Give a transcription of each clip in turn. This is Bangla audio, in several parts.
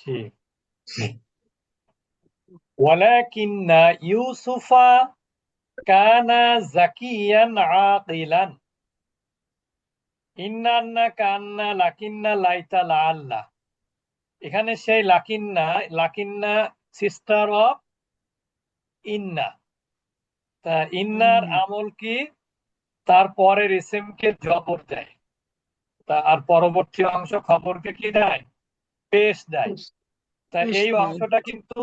জি। ওয়ালাকিন্না ইউসুফা কানা জাকিয়ান আকিলান। ইন্নান্না কান্না লাকিন্না লাইতা লাআল্লাহ। এখানে সেই লাকিন্না, লাকিন্না সিস্টার অফ ইন্না। তা ইন্নার আমল কি? তার পরের ইসিমকে জবর দেয়, আর পরবর্তী অংশ খবরকে কি দেয়? পেশ দেয়। তা পেশ এই দেয়। অংশটা কিন্তু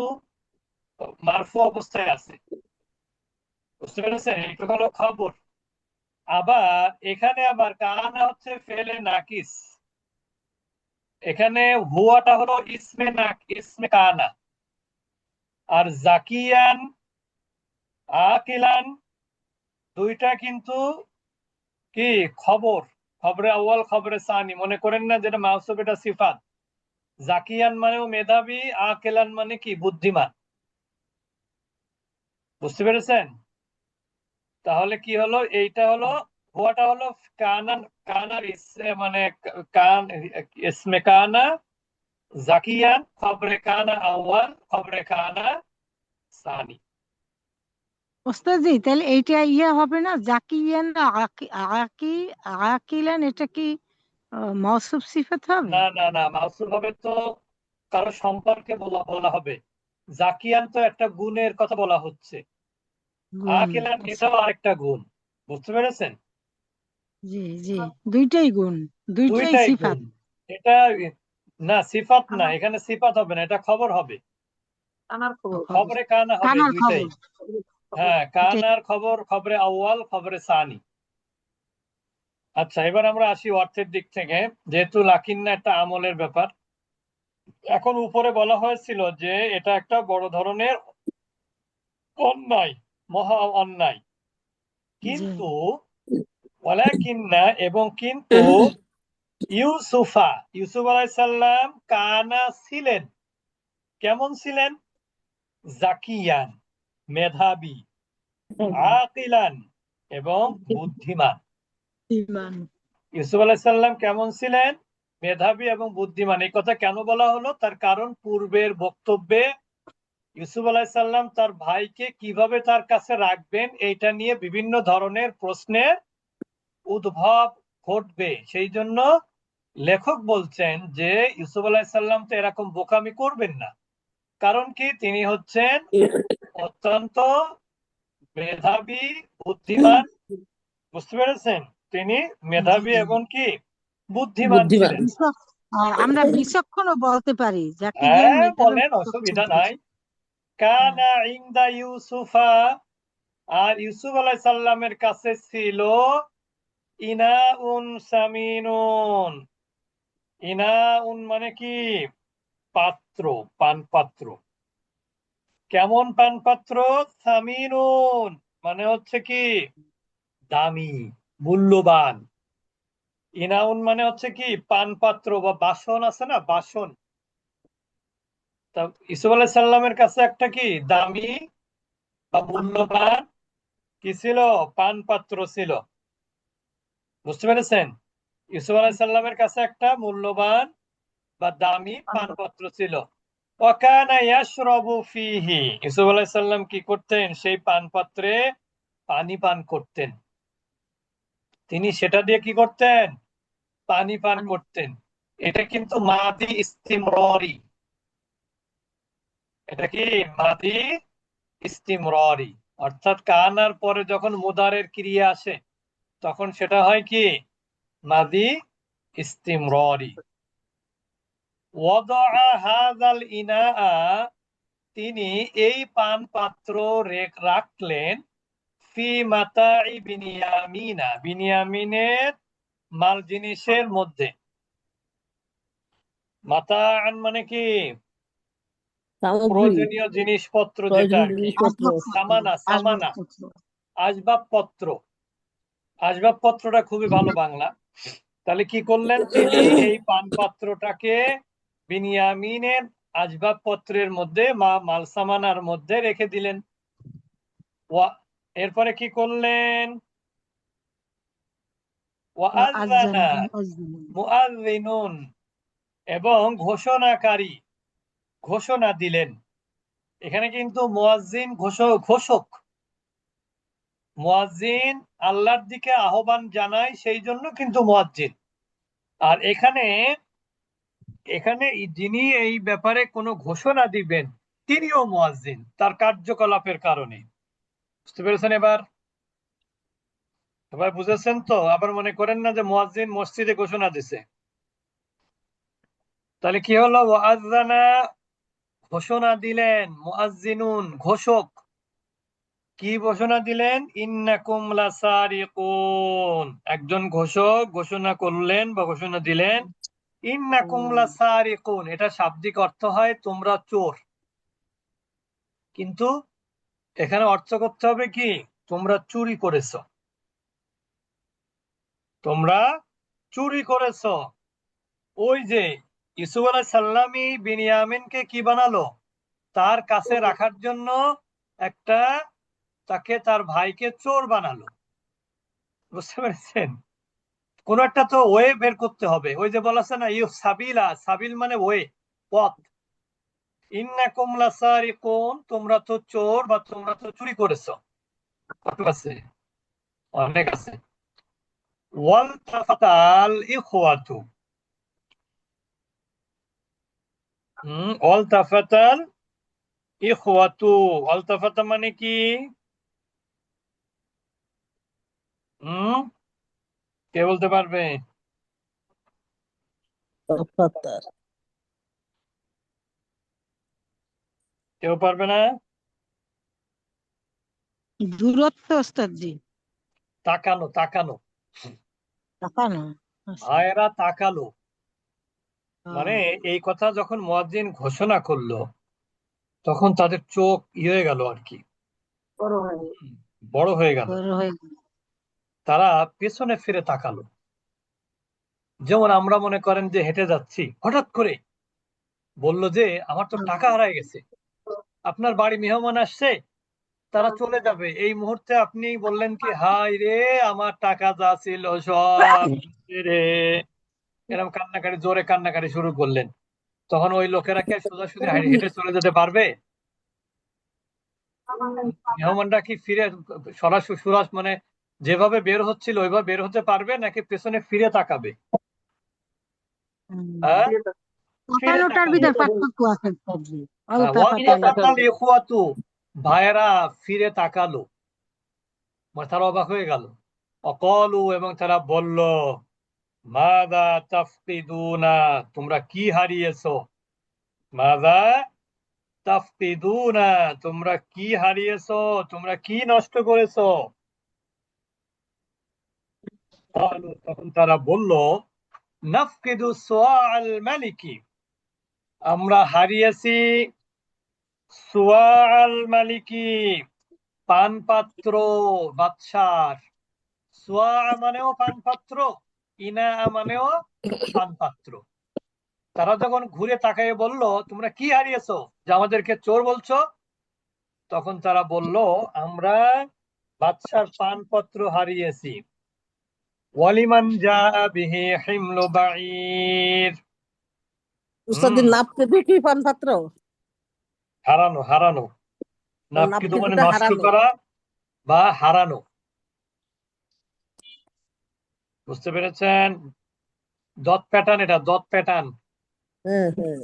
মারফু অবস্থায় আছে, বুঝতে পেরেছেন? এইটা হলো খবর। আবার এখানে আবার কানা হচ্ছে ফেলে নাকিস, এখানে হুয়াটা হলো ইসমে কানা। আর জাকিয়ান আকিলান দুইটা কিন্তু কি খবর, খবরে আউয়াল খবরে সানি। মনে করেন না যেটা মাউসুফ, এটা সিফাত। জাকিয়ান মানেও মেধাবী, আকেলান মানে কি বুদ্ধিমান। বুঝতে পেরেছেন? তাহলে কি হলো? এইটা হলো হুয়াটা হলো কানান, কানার মানে কান ইসমে কানা, জাকিয়ান খবরে কানা আউয়াল খবরে কানা সানি। ওস্তাজি তাহলে এইটা ইয়ে হবে না, জাকিয়ান আকিলান, এটা কি মওসুফ সিফাত হবে? না না না, মাউসুফ হবে তো কারো সম্পর্কে বলা বলা হবে। জাকিয়ান তো একটা গুণের কথা বলা হচ্ছে, গুণ। আকেলান আচ্ছা। এটাও আরেকটা গুণ। বুঝতে পেরেছেন? জি জি, দুইটাই গুণ, দুইটাই দুইটাই সিফাত। গুণ। এটা না সিফাত না, এখানে সিফাত হবে না, এটা খবর হবে। খবর, খবরে কানা হবে কানার দুইটাই। খবর। হ্যাঁ, জি। কানার খবর, খবরে আউয়াল খবরে সানি। আচ্ছা, এবার আমরা আসি অর্থের দিক থেকে। যেহেতু লাকিন্না একটা আমলের ব্যাপার, এখন উপরে বলা হয়েছিল যে এটা একটা বড় ধরনের অন্যায়, মহা অন্যায়। জি। কিন্তু ওয়ালাকিন্না এবং কিন্তু ইউসুফা, ইউসুফ আলাইহিস সালাম কানা ছিলেন। কেমন ছিলেন? জাকিয়ান মেধাবী, আকিলান এবং বুদ্ধিমান। ইমান। ইউসুফ আলাইহিস সালাম কেমন ছিলেন? মেধাবী এবং বুদ্ধিমান। এই কথা কেন বলা হলো? তার কারণ পূর্বের বক্তব্যে ইউসুফ আলাইহিস সালাম তার ভাইকে কিভাবে তার কাছে রাখবেন এইটা নিয়ে বিভিন্ন ধরনের প্রশ্নের উদ্ভব ঘটবে। সেই জন্য লেখক বলছেন যে ইউসুফ আলাইহিস সালাম তো এরকম বোকামি করবেন না। কারণ কি? তিনি হচ্ছেন অত্যন্ত মেধাবী, বুদ্ধিমান। বুঝতে পেরেছেন? তিনি জি মেধাবী জি। এবং কি বুদ্ধিমান বুদ্ধিমান। ছিলেন। আর আমরা বিচক্ষণও বলতে পারি, যাকে গিয়ে হ্যাঁ, মেধাবী বলেন, বিচক্ষণ অসুবিধা বলে। নাই। হ্যাঁ। কানা ইনদা ইউসুফা, আর ইউসুফ আলাইহিস সালামের কাছে ছিল ইনাউন সামিনুন। ইনাউন মানে কি? পাত্র, পান পাত্র। কেমন পান পাত্র? সামিনুন মানে হচ্ছে কি দামি, মূল্যবান। ইনাউন মানে হচ্ছে কি পান পাত্র বা বাসন আছে না, বাসন। তা ইসুফ আলাইহিস সালামের কাছে একটা কি দামি বা মূল্যবান কি ছিল? পান পাত্র ছিল। বুঝতে পেরেছেন? ইউসুফ আলাইহিস সালামের কাছে একটা মূল্যবান বা দামি পানপাত্র ছিল। ওয়াকানা ইয়াশরাবু ফিহি, ইউসুফ আলাইহিস সালাম কি করতেন? সেই পানপাত্রে পানি পান করতেন। তিনি সেটা দিয়ে কি করতেন? পানি পান করতেন। এটা কিন্তু মাদি ইস্তিমরারি। এটা কি মাদি ইস্তিমরারি, অর্থাৎ কানার পরে যখন মুদারের ক্রিয়া আসে তখন সেটা হয় কি মাদি ইস্তিমরারি। ওয়াদা হাযাল ইনাআ, তিনি এই পান পাত্র রাখলেন ফি মাতাই বিনিয়ামিনা, বিনিয়ামিনের মাল জিনিসের মধ্যে। মাতাআন মানে কি সামগ্রী, প্রয়োজনীয় জিনিসপত্র, যেটা প্রয়োজনীয় আর কি জিনিসপত্র। সামানা, সামানা আসবাবপত্র। আসবাবপত্র। আসবাবপত্রটা খুবই ভালো বাংলা। তাহলে কি করলেন তিনি? এই পানপাত্রটাকে বিনিয়ামিনের আসবাবপত্রের মধ্যে, মালসামানার মধ্যে রেখে দিলেন। এরপরে কি করলেন? ওয়াআযানা আজান। মুআযযিনুন, এবং ঘোষণাকারী, ঘোষণা দিলেন। এখানে কিন্তু মুয়াজ্জিন ঘোষক। মুয়াজ্জিন আল্লাহর দিকে আহ্বান জানায়, সেই জন্য কিন্তু মুয়াজ্জিন। আর এখানে এখানে যিনি এই ব্যাপারে কোনো ঘোষণা দিবেন তিনিও মুয়াজ্জিন, তার কার্যকলাপের কারণে। বুঝতে পেরেছেন? এবার বুঝেছেন তো? আবার মনে করেন না যে মুয়াজ্জিন মসজিদে ঘোষণা দিছে। তাহলে কি হলো? ওয়াজ্জানা, ঘোষণা দিলেন। মুয়াজ্জিনুন, ঘোষক। কি ঘোষণা দিলেন? ইন্নাকুম লাসারিকুন, একজন ঘোষক ঘোষণা করলেন বা ঘোষণা দিলেন। ইন্নাকুম লাসারিকুন, এটা শাব্দিক অর্থ হয় তোমরা চোর, কিন্তু এখানে অর্থ করতে হবে কি? তোমরা চুরি করেছো, তোমরা চুরি করেছো। ওই যে ইউসুফ আলাইহিস সালামই বিনিয়ামিনকে কি বানালো? তার কাছে রাখার জন্য একটা, তাকে, তার ভাইকে চোর বানালো। বুঝতে পেরেছেন? কোন একটা তো ওয়ে বের করতে হবে। ওই যে বলা আছে না, ইউ সাবিলা, সাবিল মানে ওয়ে, পথ। ইন্নাকুম লাসারিকুন, তোমরা তো চোর বা তোমরা তো চুরি করেছো। কত আছে? অনেক আছে। ওয়াল তাফাতাল ইখওয়াতু, ওয়াল তাফাতাল ইখওয়াতু, ওয়াল তাফাতা মানে কি? হুম, কে বলতে পারবে? তফাতার কেউ পারবে না? দূরত্ব ওস্তাদ জি। তাকানো, তাকানো। তাকানো। আচ্ছা। ভাইয়েরা তাকালো। মানে হ্যাঁ, এই কথা যখন মুয়াজ্জিন ঘোষণা করলো, তখন তাদের চোখ হয়ে গেল আর কি, বড় হয়। বড় হয়ে গেল। বড় হয়ে গেল। তারা পেছনে ফিরে তাকালো। যেমন আমরা মনে করেন যে হেঁটে যাচ্ছি, হঠাৎ করে বলল যে আমার তো টাকা হারায় গেছে, আপনার বাড়ি মেহমান আসছে, তারা চলে যাবে, এই মুহূর্তে আপনি বললেন কি, হাই রে আমার টাকা যা ছিল সব গেছে রে, এরকম কান্নাকাটি, জোরে কান্নাকাটি শুরু করলেন। তখন ওই লোকেরা কি সোজাসুজি হেঁটে চলে যেতে পারবে? মেহমানরা কি ফিরে সরাসরি মানে যেভাবে বের হচ্ছিল ওইভাবে বের হতে পারবে, নাকি পেছনে ফিরে তাকাবে? হ্যাঁ, ফিরে তাকানোটার তাকাবে। ভিতর পার্থক্য আছে ওস্তাদ জি। হ্যাঁ, আলতা ওয়াল ফাতাল। তাফাতাল ইখওয়াতু, ভাইয়েরা ফিরে তাকালো, মানে তারা অবাক হয়ে গেল। অকলু, এবং তারা বলল, মাযা তাফকিদুনা, তোমরা কি হারিয়েছো? মাযা তাফকিদুনা, তোমরা কি হারিয়েছো, তোমরা কি নষ্ট করেছো? ক্বালু, তখন তারা বলল, নাফকিদু সুআল মালিকি, আমরা হারিয়েছি সুআল মালিকি, পানপাত্র বাদশার। সুয়া মানেও পানপাত্র, ইনা মানেও পানপাত্র। তারা যখন ঘুরে তাকায় বলল, তোমরা কি হারিয়েছো যে আমাদেরকে চোর বলছো? তখন তারা বলল, আমরা বাদশার পানপত্র হারিয়েছি। ওয়ালিমান জা বিহি হিমলু বাঈর, উস্তাদের হুম, নাপকে কি পান পাত্র? হারানো, হারানো। ও নাফকিদু নাপকে মানে দুটা নষ্ট হারানো। করা বা হারানো। বুঝতে পেরেছেন? দত প্যাটার্ন, এটা দত প্যাটার্ন। হ্যাঁ হ্যাঁ।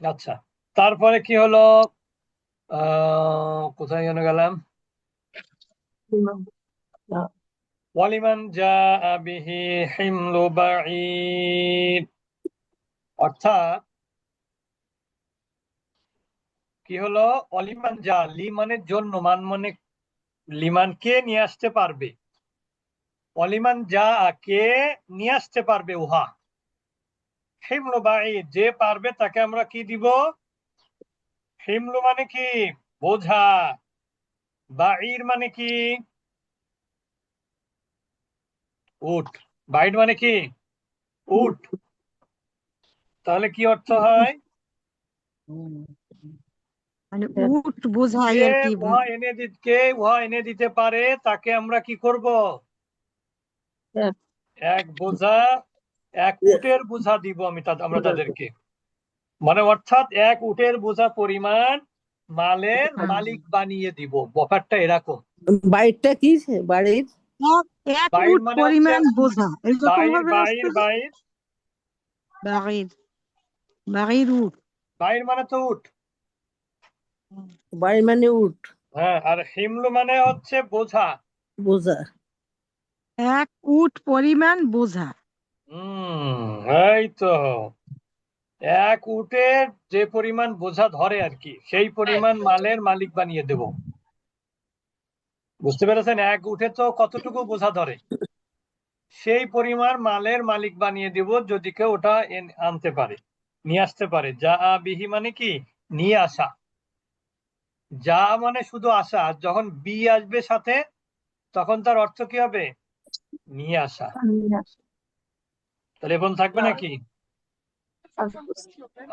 আচ্ছা, তারপরে কি হলো? কোথায় যেন গেলাম? ওয়ালিমান জা বিহি হিমলু বাঈর, অর্থাৎ কি হলো? অলিমান যা, লিমানের জন্য, মান মানে লিমান কে নিয়ে আসতে পারবে, অলিমান যা কে নিয়ে আসতে পারবে উহা, হিমলু বাঈর, যে পারবে তাকে আমরা কি দিব? হিমলু মানে কি? বোঝা। বাঈর মানে কি? উট। বাঈর মানে কি? উট। তাহলে কি অর্থ হয়? হুম, মানে উট বোঝাই কে আর কি। উহা এনে দিতে পারে, তাকে আমরা কি করব? এক বোঝা, এক উটের বোঝা দিব আমরা তাদেরকে, মানে অর্থাৎ এক উটের বোঝা পরিমাণ মালের মালিক বানিয়ে দিব। ব্যাপারটা এরকম। বাইরটা কি বাড়ির? এক বাইর উট মানে হচ্ছে পরিমাণ বোঝা, এরকম বাইর হবে না বাইর ওস্তাদ? বাইর বাগির, বাগির উট। বাইর মানে তো উট। বাড়ি মানে উট, হ্যাঁ, আর হিমলু মানে হচ্ছে বোঝা। বোঝা। এক উট পরিমাণ বোঝা। এই তো এক উটের যে পরিমাণ বোঝা ধরে আর কি, সেই পরিমাণ মালের মালিক বানিয়ে দেব। বুঝতে পেরেছেন? এক উঠে তো কতটুকু বোঝা ধরে, সেই পরিমাণ মালের মালিক বানিয়ে দিব যদি কেউ ওটা আনতে পারে, নিয়ে আসতে পারে। যা বিহি মানে কি? নিয়ে আসা। যা মানে শুধু আসা, আর যখন বি আসবে সাথে তখন তার অর্থ কি হবে? নিয়ে আসা। তাহলে এবং থাকবে নাকি?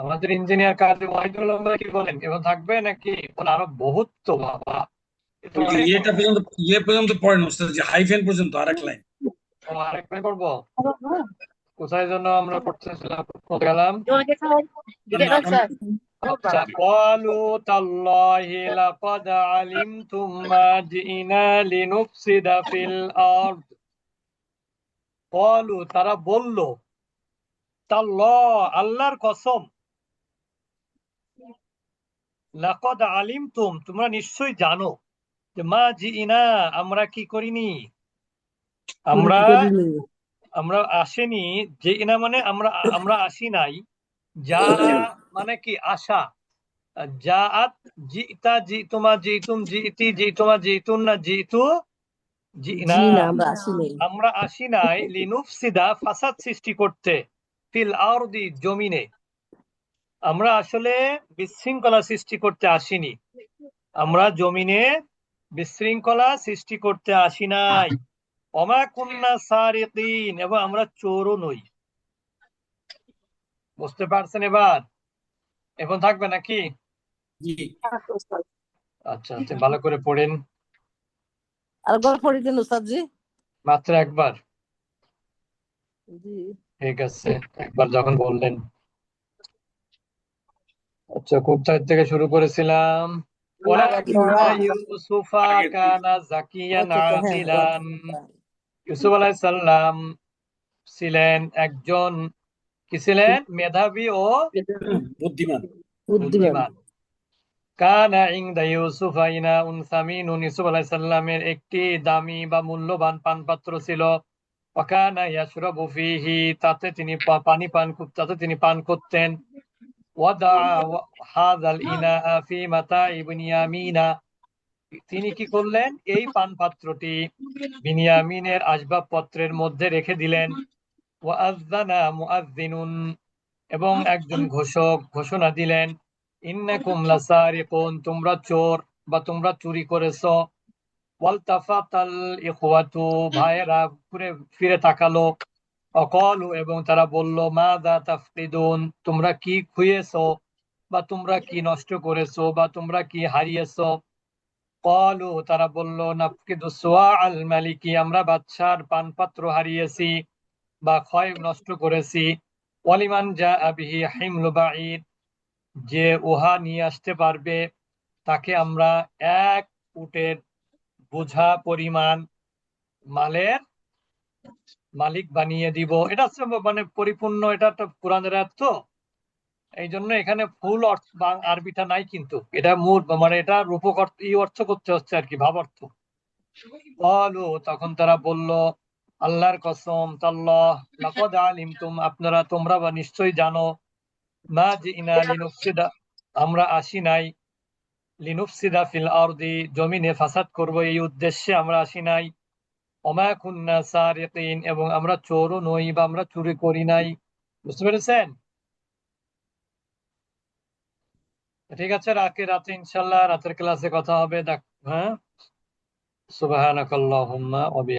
আমাদের ইঞ্জিনিয়ার কাজী ওয়াহিদুল আলম ভাই কি বলেন, এবং থাকবে নাকি? আরো বহুত তো বাবা, এ তো অনেক বড়। ইয়ে পর্যন্ত পড়েন ওস্তাদ, যে হাইফেন পর্যন্ত আরেক লাইন। আরেকটা করবো, কোথায় যেন আমরা পড়তেছিলাম, কোথায় গেলাম? আচ্ছা, ক্বালু তাল্লাহি লাকাদ আলিমতুম মা জিনা লিনুফসিদা ফিল আরদ। ক্বালু তারা বলল, তাল্লাহ আল্লাহর কসম, লাকাদ আলিমতুম তোমরা নিশ্চয়ই জানো, যে মা জিনা আমরা কি করিনি, আমরা করিনি। আমরা আসেনি। যে ইনা মানে আমরা, আমরা আসি নাই। যা মানে কি? আশা। জাআত, জিতা, জিতুমা, জিতুম, জিতি, জিতুমা, জিতুন না, জিতু, জিনা জি না, আমরা আসি নাই। আমরা আসি নাই, লিনুফসিদা ফাসাদ সৃষ্টি করতে, ফিল আরদি জমিনে। আমরা আসলে বিশৃঙ্খলা সৃষ্টি করতে আসিনি, আমরা জমিনে বিশৃঙ্খলা সৃষ্টি করতে আসি নাই। ওমা কুন্না সারিকিন, এবং আমরা চোরও নই। বুঝতে পারছেন এবার? এখন থাকবে নাকি? জি। আচ্ছা আচ্ছা, ভালো করে পড়েন। আর গল্প পড়ি দেন উস্তাদ জি। মাত্র একবার? জি। ঠিক আছে, একবার যখন বললেন। আচ্ছা, কোথায় থেকে শুরু করেছিলাম? ওয়ালাকিন্না ইউসুফা কানা জাকিয়ান হ্যাঁ, আদিলান। ইউসুফ আলাইহিস সালাম ছিলেন একজন, কি ছিলেন? মেধাবী ও বুদ্ধিমান। বুদ্ধিমান। বুদ্ধিমান। কানা ইনদা ইউসুফা ইনাউন সামিনুন, ইউসুফ আলাইহিস সালামের একটি দামি বা মূল্যবান পানপাত্র ছিল। ওয়াকানা ইয়াশরাবু ফীহি, তাতে তিনি তাতে তিনি পান করতেন। ওয়াদা হাযাল ইনাআ ফি মাতাই বিনিয়ামিনা, তিনি কি করলেন? এই পানপাত্রটি বিনিয়ামিনের আসবাবপত্রের মধ্যে রেখে দিলেন। ওয়াআযানা মুআযযিনুন, এবং একজন ঘোষক ঘোষণা দিলেন, ইন্নাকুম লাসারিকুন, তোমরা চোর বা তোমরা চুরি করেছো। ওয়ালতাফাতাল ইখওয়াতু, ভাইয়েরা ঘুরে ফিরে তাকালো। অকলু, এবং তারা বলল, মাযা তাফকিদুন, তোমরা কি খুইয়েছো, বা তোমরা কি নষ্ট করেছো, বা তোমরা কি হারিয়েছো। কলু, তারা বলল, নাফকিদু সুওয়া আল মালিকি, আমরা বাদশার পানপাত্র হারিয়েছি বা ক্ষয় নষ্ট করেছি। ওয়ালিমান জাআ বিহি হিমলু বাঈর, যে উহা নিয়ে আসতে পারবে তাকে আমরা এক উটের বোঝা পরিমাণ মালের মালিক বানিয়ে দিব। এটা হচ্ছে মানে পরিপূর্ণ, এটা একটা কোরআনের আয়াত তো, এই জন্য এখানে ফুল অর্থ বা আরবিটা নাই, কিন্তু এটা মূল মানে এটা রূপক অর্থ, অর্থ করতে হচ্ছে আর কি, ভাব অর্থ। ক্বালু, তখন তারা বলল, আল্লাহর কসম, তাল্লাহ লাকাদ আলিমতুম, তোমরা বা নিশ্চয়ই জানো, মা জিনা লিনুফসিদা, আমরা আসি নাই, লিনুফসিদা ফিল আরদি, জমিনে ফাসাদ করব এই উদ্দেশ্যে আমরা আসি নাই। ওমা কুন্না সারিকিন, এবং আমরা চোরও নই বা আমরা চুরি করি নাই। বুঝতে পেরেছেন? ঠিক আছে, রাতে ইনশাল্লাহ রাতের ক্লাসে কথা হবে। হ্যাঁ, সুবহানাকাল্লাহুম্মা ওয়া